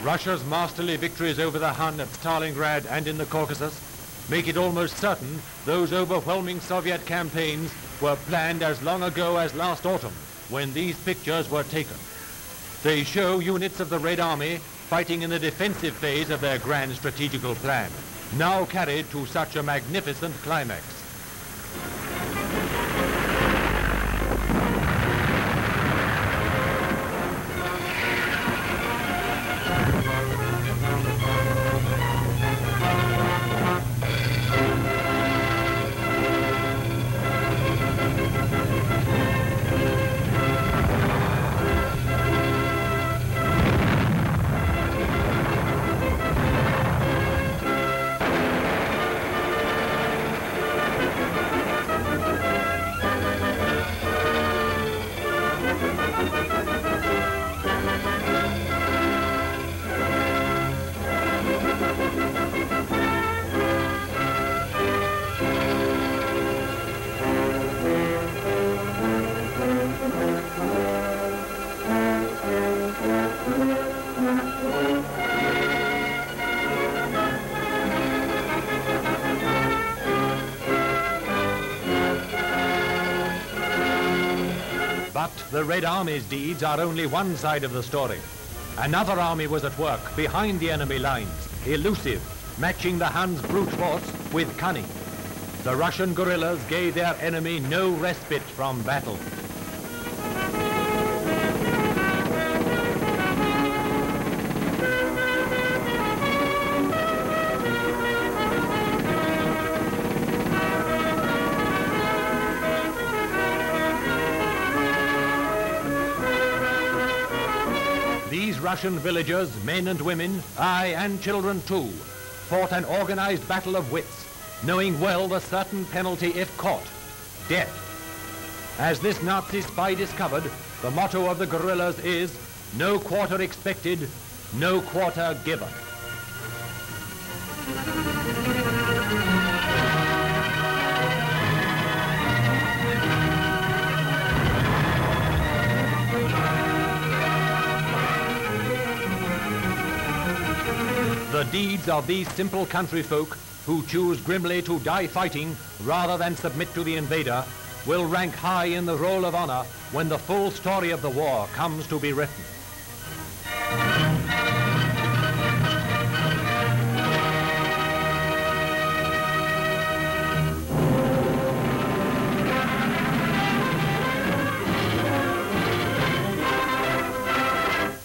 Russia's masterly victories over the Hun at Stalingrad and in the Caucasus make it almost certain those overwhelming Soviet campaigns were planned as long ago as last autumn, when these pictures were taken. They show units of the Red Army fighting in the defensive phase of their grand strategical plan, now carried to such a magnificent climax. But the Red Army's deeds are only one side of the story. Another army was at work behind the enemy lines, elusive, matching the Huns' brute force with cunning. The Russian guerrillas gave their enemy no respite from battle. These Russian villagers, men and women, aye, and children too, fought an organized battle of wits, knowing well the certain penalty if caught, death. As this Nazi spy discovered, the motto of the guerrillas is, no quarter expected, no quarter given. The deeds of these simple country folk who choose grimly to die fighting rather than submit to the invader will rank high in the roll of honor when the full story of the war comes to be written.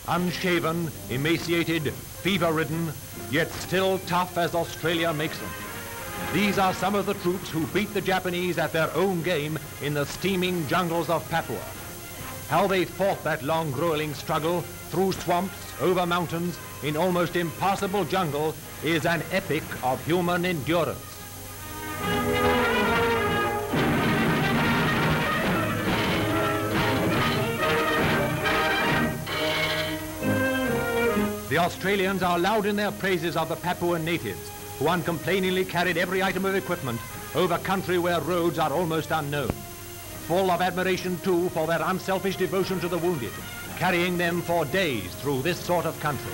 Unshaven, emaciated, fever-ridden, yet still tough as Australia makes them. These are some of the troops who beat the Japanese at their own game in the steaming jungles of Papua. How they fought that long, grueling struggle through swamps, over mountains, in almost impassable jungle is an epic of human endurance. The Australians are loud in their praises of the Papuan natives, who uncomplainingly carried every item of equipment over country where roads are almost unknown. Full of admiration, too, for their unselfish devotion to the wounded, carrying them for days through this sort of country.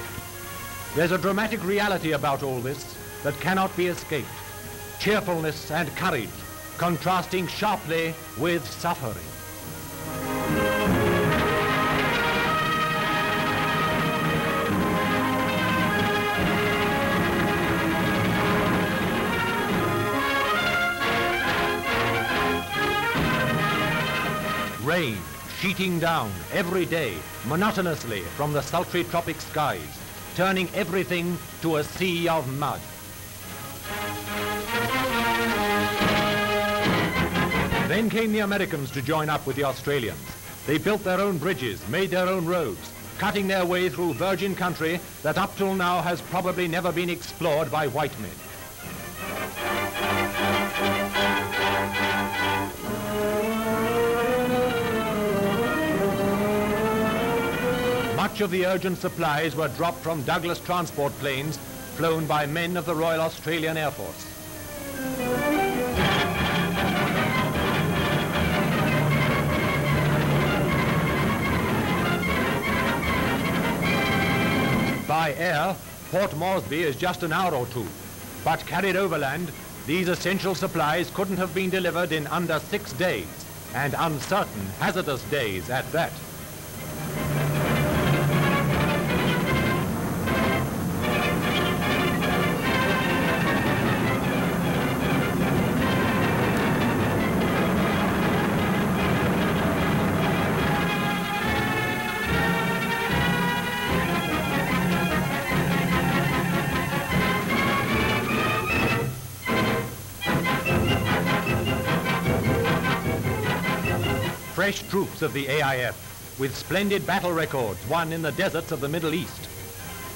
There's a dramatic reality about all this that cannot be escaped. Cheerfulness and courage, contrasting sharply with suffering. Rain sheeting down every day, monotonously from the sultry tropic skies, turning everything to a sea of mud. Then came the Americans to join up with the Australians. They built their own bridges, made their own roads, cutting their way through virgin country that up till now has probably never been explored by white men. Much of the urgent supplies were dropped from Douglas transport planes flown by men of the Royal Australian Air Force. By air, Port Moresby is just an hour or two, but carried overland, these essential supplies couldn't have been delivered in under 6 days, and uncertain, hazardous days at that. Fresh troops of the AIF, with splendid battle records won in the deserts of the Middle East.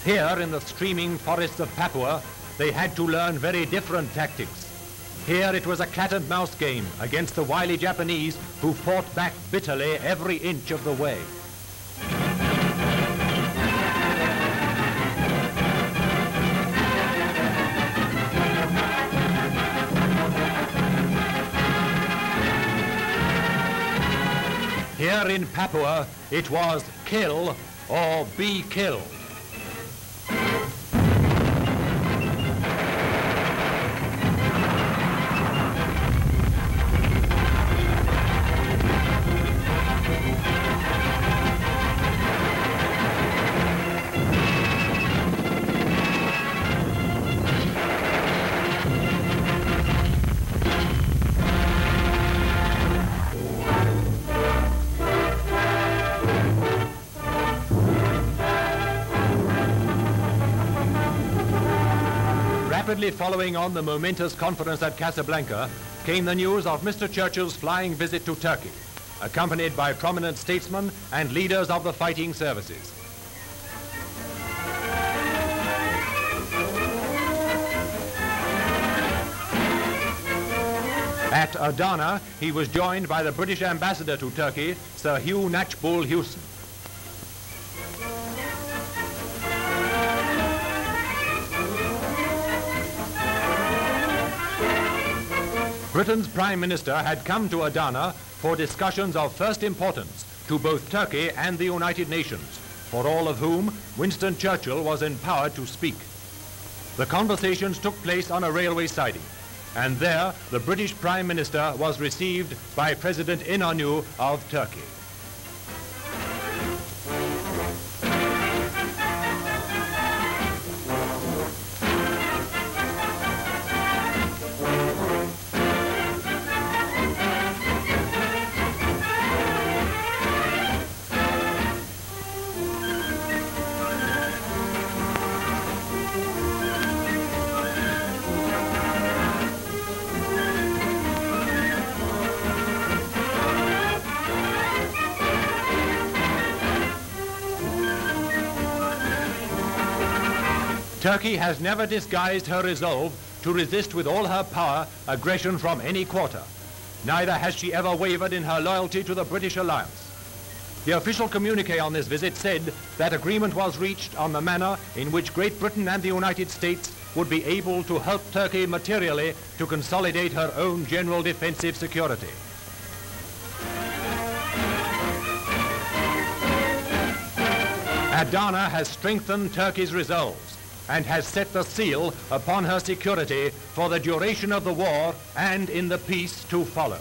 Here in the streaming forests of Papua, they had to learn very different tactics. Here it was a cat-and-mouse game against the wily Japanese, who fought back bitterly every inch of the way. Here in Papua, it was kill or be killed. Rapidly following on the momentous conference at Casablanca came the news of Mr. Churchill's flying visit to Turkey, accompanied by prominent statesmen and leaders of the fighting services. At Adana, he was joined by the British ambassador to Turkey, Sir Hugh Knatchbull Hewson. Britain's Prime Minister had come to Adana for discussions of first importance to both Turkey and the United Nations, for all of whom Winston Churchill was empowered to speak. The conversations took place on a railway siding, and there the British Prime Minister was received by President İnönü of Turkey. Turkey has never disguised her resolve to resist with all her power aggression from any quarter. Neither has she ever wavered in her loyalty to the British alliance. The official communique on this visit said that agreement was reached on the manner in which Great Britain and the United States would be able to help Turkey materially to consolidate her own general defensive security. Adana has strengthened Turkey's resolves and has set the seal upon her security for the duration of the war and in the peace to follow.